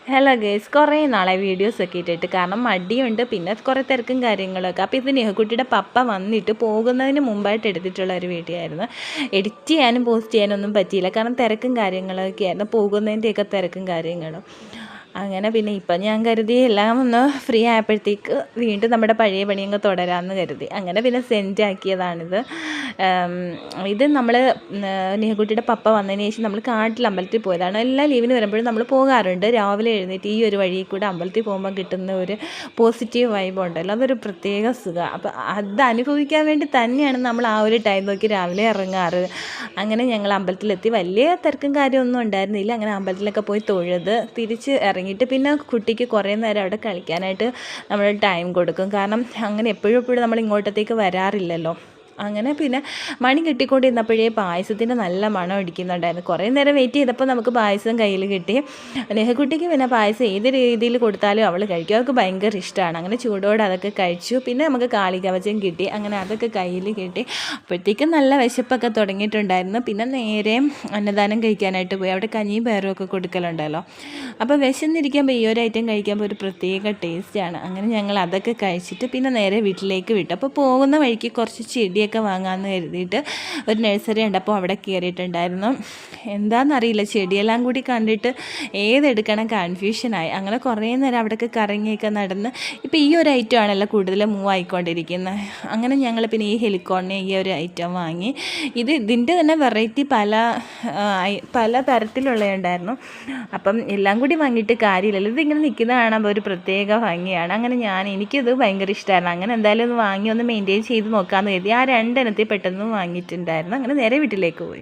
Hello guys, കുറേ നാളായി വീഡിയോസൊക്കെ ഇട്ടിട്ട്. കാരണം മടിയുണ്ട്, പിന്നെ കുറേ തിരക്കും കാര്യങ്ങളൊക്കെ. അപ്പോൾ ഇത് നെഹക്കുട്ടിയുടെ പപ്പ വന്നിട്ട് പോകുന്നതിന് മുമ്പായിട്ട് എടുത്തിട്ടുള്ള ഒരു വീഡിയോ ആയിരുന്നു. എഡിറ്റ് ചെയ്യാനും പോസ്റ്റ് ചെയ്യാനൊന്നും പറ്റിയില്ല, കാരണം തിരക്കും കാര്യങ്ങളൊക്കെ ആയിരുന്നു, പോകുന്നതിൻ്റെയൊക്കെ തിരക്കും കാര്യങ്ങളും. അങ്ങനെ പിന്നെ ഇപ്പം ഞാൻ കരുതി എല്ലാം ഒന്ന് ഫ്രീ ആയപ്പോഴത്തേക്ക് വീണ്ടും നമ്മുടെ പഴയ പണിയങ്ങ് തുടരാമെന്ന് കരുതി. അങ്ങനെ പിന്നെ സെൻഡ് ആക്കിയതാണിത്. ഇത് നമ്മൾ നെഹക്കുട്ടിയുടെ പപ്പ വന്നതിന് ശേഷം നമ്മൾ കാട്ടിൽ അമ്പലത്തിൽ പോയതാണ്. എല്ലാ ലീവിന് വരുമ്പോഴും നമ്മൾ പോകാറുണ്ട്. രാവിലെ എഴുന്നേറ്റ് ഈ ഒരു വഴിയിൽ കൂടെ അമ്പലത്തിൽ പോകുമ്പോൾ കിട്ടുന്ന ഒരു പോസിറ്റീവ് വൈബ് ഉണ്ടല്ലോ, അതൊരു പ്രത്യേക സുഖം. അപ്പോൾ അത് അനുഭവിക്കാൻ വേണ്ടി തന്നെയാണ് നമ്മൾ ആ ഒരു ടൈം നോക്കി രാവിലെ ഇറങ്ങാറ്. അങ്ങനെ ഞങ്ങൾ അമ്പലത്തിലെത്തി. വലിയ തിരക്കും കാര്യമൊന്നും ഉണ്ടായിരുന്നില്ല. അങ്ങനെ അമ്പലത്തിലൊക്കെ പോയി തൊഴുത് തിരിച്ച് ഇറങ്ങിയിട്ട് പിന്നെ കുട്ടിക്ക് കുറേ നേരം അവിടെ കളിക്കാനായിട്ട് നമ്മൾ ടൈം കൊടുക്കും. കാരണം അങ്ങനെ എപ്പോഴും നമ്മൾ ഇങ്ങോട്ടത്തേക്ക് വരാറില്ലല്ലോ. അങ്ങനെ പിന്നെ മണി കിട്ടിക്കൊണ്ടിരുന്നപ്പോഴേ പായസത്തിൻ്റെ നല്ല മണം അടിക്കുന്നുണ്ടായിരുന്നു. കുറേ നേരം വെയിറ്റ് ചെയ്തപ്പോൾ നമുക്ക് പായസം കയ്യിൽ കിട്ടി. നെഹക്കുട്ടിക്ക് പിന്നെ പായസം ഏത് രീതിയിൽ കൊടുത്താലും അവൾ കഴിക്കും, അവൾക്ക് ഭയങ്കര ഇഷ്ടമാണ്. അങ്ങനെ ചൂടോടെ അതൊക്കെ കഴിച്ചു. പിന്നെ നമുക്ക് കാളികവചം കിട്ടി, അങ്ങനെ അതൊക്കെ കയ്യിൽ കിട്ടി. അപ്പോഴത്തേക്കും നല്ല വിശപ്പൊക്കെ തുടങ്ങിയിട്ടുണ്ടായിരുന്നു. പിന്നെ നേരെ അന്നദാനം കഴിക്കാനായിട്ട് പോയി. അവിടെ കഞ്ഞിയും പയറും ഒക്കെ കൊടുക്കലുണ്ടല്ലോ. അപ്പോൾ വിശന്നിരിക്കുമ്പോൾ ഈ ഒരു ഐറ്റം കഴിക്കുമ്പോൾ ഒരു പ്രത്യേക ടേസ്റ്റാണ്. അങ്ങനെ ഞങ്ങൾ അതൊക്കെ കഴിച്ചിട്ട് പിന്നെ നേരെ വീട്ടിലേക്ക് വിട്ടു. അപ്പോൾ പോകുന്ന വഴിക്ക് കുറച്ച് ചെടിയൊക്കെ വാങ്ങാമെന്ന് കരുതിയിട്ട് ഒരു നഴ്സറി ഉണ്ട്, അപ്പോൾ അവിടെ കയറിയിട്ടുണ്ടായിരുന്നു. എന്താണെന്നറിയില്ല, ചെടിയെല്ലാം കൂടി കണ്ടിട്ട് ഏതെടുക്കണം കൺഫ്യൂഷനായി. അങ്ങനെ കുറേ നേരം അവിടെയൊക്കെ കറങ്ങിയൊക്കെ നടന്ന് ഇപ്പോൾ ഈ ഒരു ഐറ്റം ആണല്ലോ കൂടുതൽ മൂവ് ആയിക്കൊണ്ടിരിക്കുന്നത്. അങ്ങനെ ഞങ്ങൾ പിന്നെ ഈ ഹെലിക്കോണിനെ ഈ ഒരു ഐറ്റം വാങ്ങി. ഇതിൻ്റെ തന്നെ വെറൈറ്റി പല തരത്തിലുള്ളതുണ്ടായിരുന്നു. അപ്പം എല്ലാം കൂടി വാങ്ങിയിട്ട് കാര്യമില്ലല്ലോ, ഇതിങ്ങനെ നിൽക്കുന്ന കാണുമ്പോൾ ഒരു പ്രത്യേക ഭംഗിയാണ്. അങ്ങനെ എനിക്കിത് ഭയങ്കര ഇഷ്ടമായിരുന്നു. അങ്ങനെ എന്തായാലും ഒന്ന് വാങ്ങി ഒന്ന് മെയിൻറ്റെയിൻ ചെയ്ത് നോക്കാമെന്ന് കരുതി ആ 2 എണ്ണത്തിൽ പെട്ടെന്ന് വാങ്ങിയിട്ടുണ്ടായിരുന്നു. അങ്ങനെ നേരെ വീട്ടിലേക്ക് പോയി.